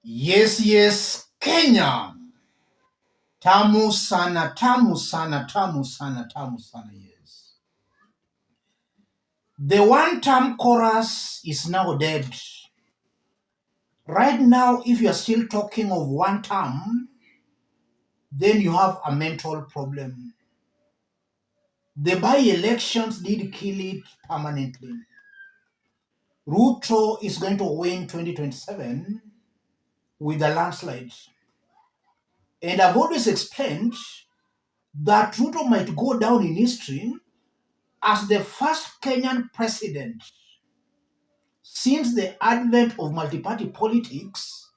Yes, yes, Kenya. Tamu sana, tamu sana, tamu sana, tamu sana, yes. The one-term chorus is now dead. Right now, if you are still talking of one term, then you have a mental problem. The by-elections did kill it permanently. Ruto is going to win 2027 with a landslide. And I've always explained that Ruto might go down in history as the first Kenyan president since the advent of multi-party politics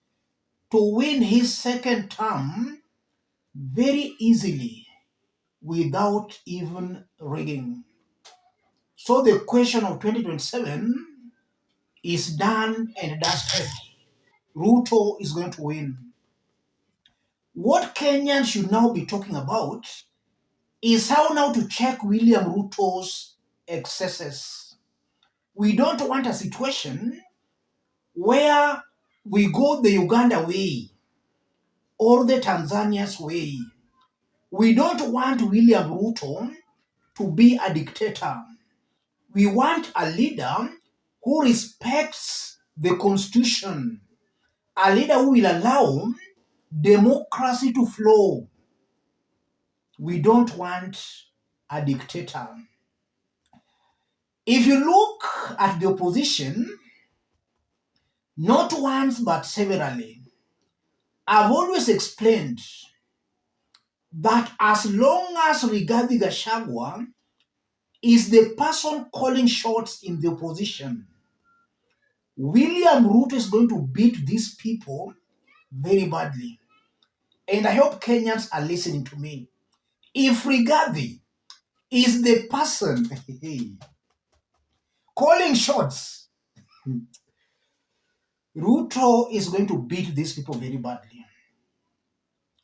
to win his second term very easily without even rigging. So the question of 2027 is done and dusted. Ruto is going to win. What Kenyans should now be talking about is how now to check William Ruto's excesses. We don't want a situation where we go the Uganda way or the Tanzania's way. We don't want William Ruto to be a dictator. We want a leader who respects the constitution, a leader who will allow democracy to flow. We don't want a dictator. If you look at the opposition, not once but severally, I've always explained that as long as Rigathi Gachagua is the person calling shots in the opposition, William Ruto is going to beat these people very badly. And I hope Kenyans are listening to me. If Rigathi is the person calling shots, Ruto is going to beat these people very badly.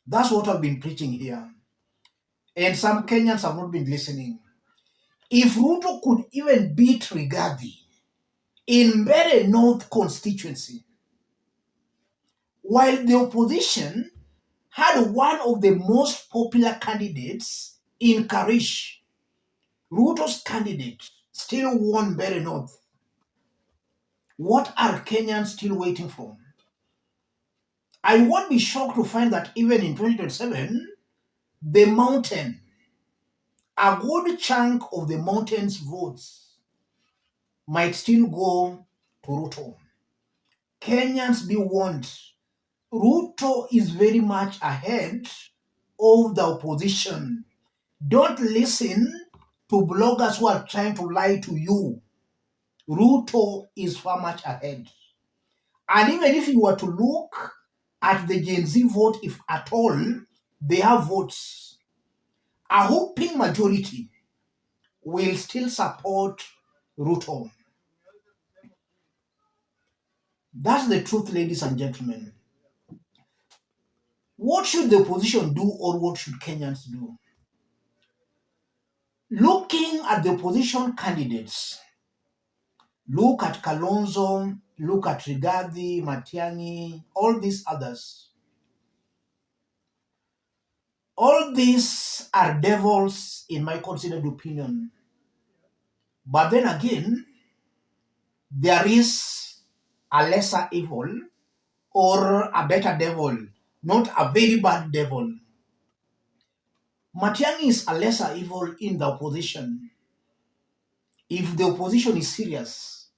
That's what I've been preaching here. And some Kenyans have not been listening. If Ruto could even beat Rigathi in Mbeere North constituency, while the opposition had one of the most popular candidates in Karish, Ruto's candidate still won Mbeere North. What are Kenyans still waiting for? I won't be shocked to find that even in 2027, the mountain, a good chunk of the mountain's votes might still go to Ruto. Kenyans be warned. Ruto is very much ahead of the opposition. Don't listen to bloggers who are trying to lie to you. Ruto is far much ahead. And even if you were to look at the Gen Z vote, if at all, they have votes, a whopping majority will still support Ruto. That's the truth, ladies and gentlemen. What should the opposition do, or what should Kenyans do? Looking at the opposition candidates, look at Kalonzo, look at Rigathi, Matiangi, all these others. All these are devils in my considered opinion. But then again, there is a lesser evil or a better devil, not a very bad devil. Matiangi is a lesser evil in the opposition. If the opposition is serious,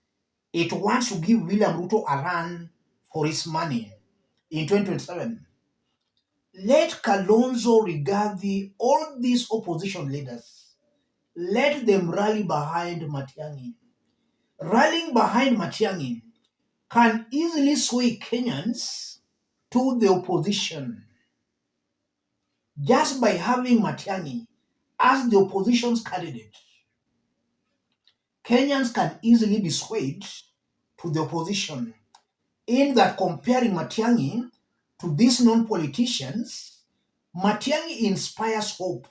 it wants to give William Ruto a run for his money in 2027. Let Kalonzo, Rigathi, all these opposition leaders, let them rally behind Matiangi. Rallying behind Matiangi can easily sway Kenyans to the opposition. Just by having Matiangi as the opposition's candidate, Kenyans can easily be swayed to the opposition, in that comparing Matiangi to these non-politicians, Matiangi inspires hope.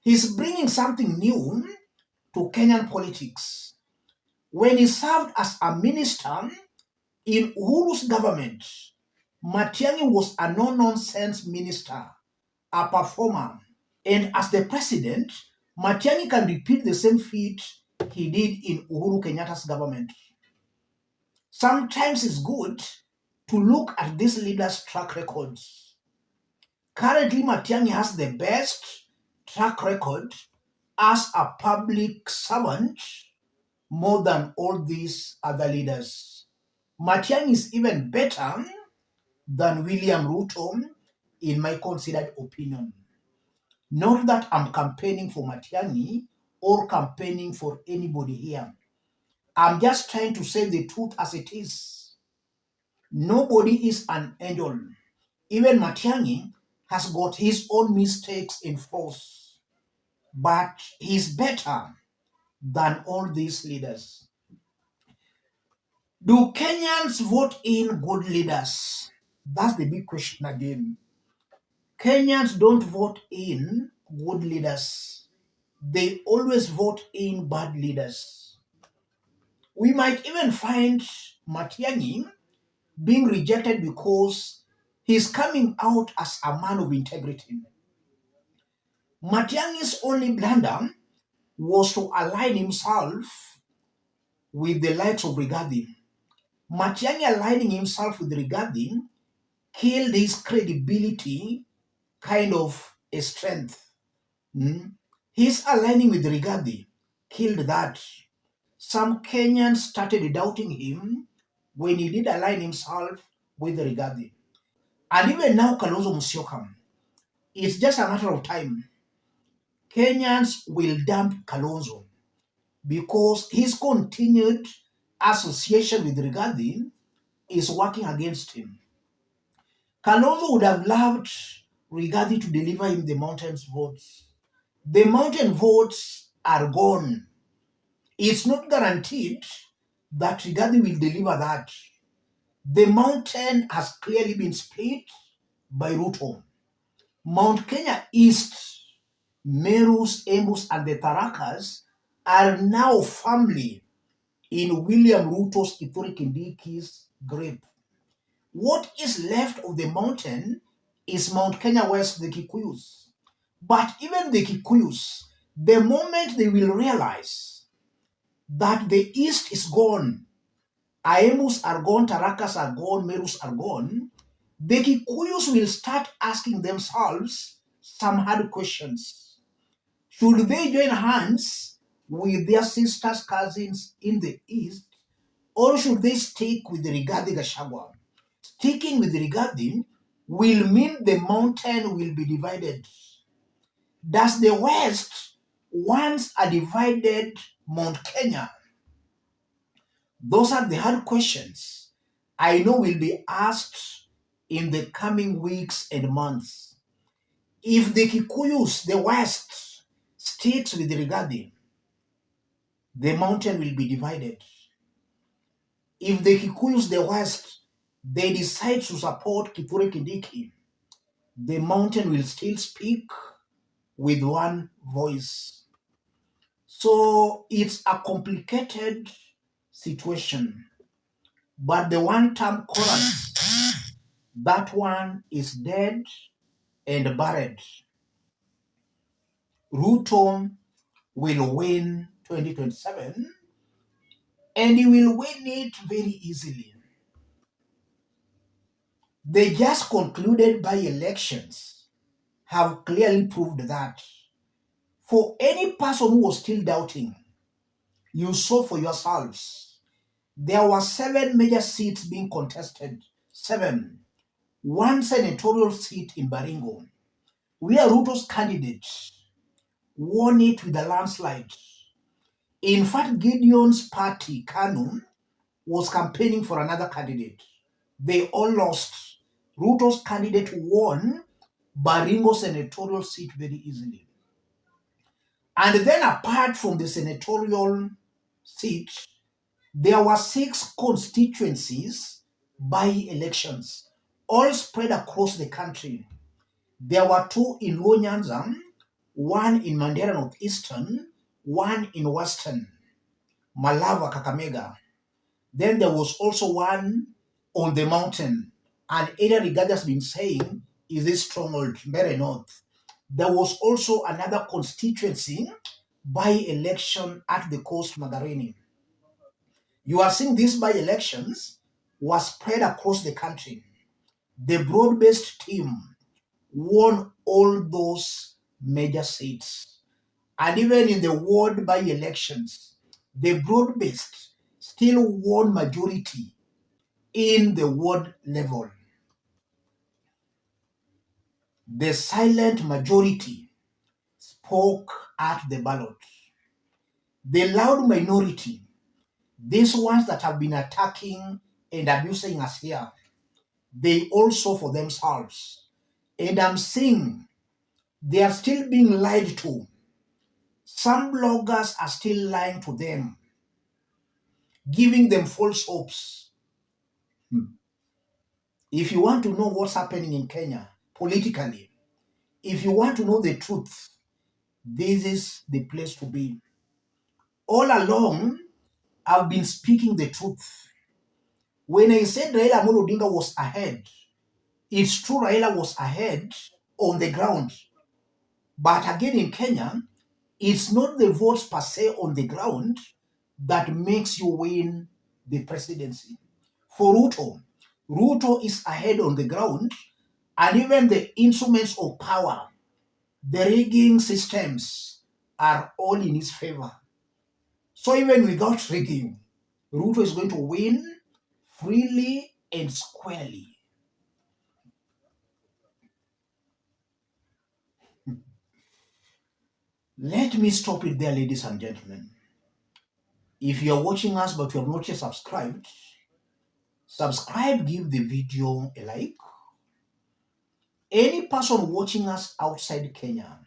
He's bringing something new to Kenyan politics. When he served as a minister in Uhuru's government, Matiangi was a no-nonsense minister, a performer. And as the president, Matiangi can repeat the same feat he did in Uhuru Kenyatta's government. Sometimes it's good to look at these leaders' track records. Currently, Matiangi has the best track record as a public servant more than all these other leaders. Matiangi is even better than William Ruto, in my considered opinion. Not that I'm campaigning for Matiangi or campaigning for anybody here. I'm just trying to say the truth as it is. Nobody is an angel. Even Matiangi has got his own mistakes in force, but he's better than all these leaders. Do Kenyans vote in good leaders? That's the big question again. Kenyans don't vote in good leaders. They always vote in bad leaders. We might even find Matiangi being rejected because he's coming out as a man of integrity. Matiangi's only blunder was to align himself with the likes of Rigathi. Matiangi aligning himself with Rigathi killed his credibility, kind of a strength. His aligning with Rigathi killed that. Some Kenyans started doubting him when he did align himself with Rigathi. And even now, Kalonzo Musyoka, it's just a matter of time. Kenyans will dump Kalonzo because his continued association with Rigathi is working against him. Kalonzo would have loved Rigathi to deliver him the mountain's votes. The mountain votes are gone. It's not guaranteed that Rigathi will deliver that. The mountain has clearly been split by Ruto. Mount Kenya East, Merus, Embus, and the Tarakas are now firmly in William Ruto's Kithure Kindiki's grip. What is left of the mountain is Mount Kenya West, the Kikuyus. But even the Kikuyus, the moment they will realize that the East is gone, Aemus are gone, Tarakas are gone, Merus are gone, the Kikuyus will start asking themselves some hard questions. Should they join hands with their sisters, cousins in the East, or should they stick with Rigathi Gachagua? Sticking with Rigathi will mean the mountain will be divided. Does the West want a divided Mount Kenya? Those are the hard questions I know will be asked in the coming weeks and months. If the Kikuyus, the West, sticks with Rigathi, the mountain will be divided. If the Kikuyus, the West, they decide to support Kithure Kindiki, the mountain will still speak with one voice. So it's a complicated situation. But the one-term chorus, that one is dead and buried. Ruto will win 2027 and he will win it very easily. The just concluded by-elections have clearly proved that. For any person who was still doubting, you saw for yourselves, there were 7 major seats being contested. 7. One senatorial seat in Baringo, where Ruto's candidate won it with a landslide. In fact, Gideon's party, KANU, was campaigning for another candidate. They all lost. Ruto's candidate won Baringo senatorial seat very easily. And then apart from the senatorial seat, there were 6 constituencies by elections, all spread across the country. There were 2 in Luo Nyanza, 1 in Mandera Northeastern, 1 in Western, Malava, Kakamega. Then there was also 1 on the mountain, an area Rigathi has been saying is a stronghold, very north. There was also another constituency by-election at the Coast Magarini. You are seeing these by-elections was spread across the country. The broad-based team won all those major seats. And even in the ward by-elections, the broad-based still won majority in the ward level. The silent majority spoke at the ballot. The loud minority, these ones that have been attacking and abusing us here, they also for themselves. And I'm saying they are still being lied to. Some bloggers are still lying to them, giving them false hopes. If you want to know what's happening in Kenya politically, if you want to know the truth, this is the place to be. All along, I've been speaking the truth. When I said Raila Amolo Odinga was ahead, it's true Raila was ahead on the ground. But again in Kenya, it's not the votes per se on the ground that makes you win the presidency. For Ruto is ahead on the ground, and even the instruments of power, the rigging systems are all in his favor. So even without rigging, Ruto is going to win freely and squarely. Let me stop it there, ladies and gentlemen. If you are watching us but you have not yet subscribed, subscribe, give the video a like. Any person watching us outside Kenya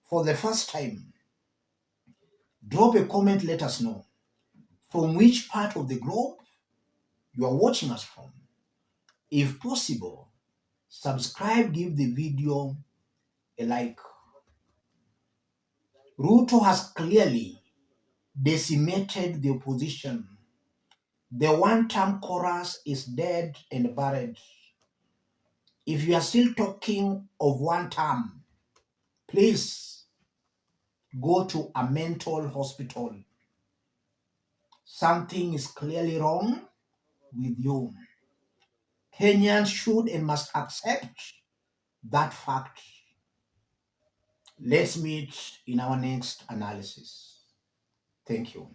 for the first time, drop a comment, let us know from which part of the globe you are watching us from. If possible, subscribe, give the video a like. Ruto has clearly decimated the opposition. The one-term chorus is dead and buried. If you are still talking of one term, please go to a mental hospital. Something is clearly wrong with you. Kenyans should and must accept that fact. Let's meet in our next analysis. Thank you.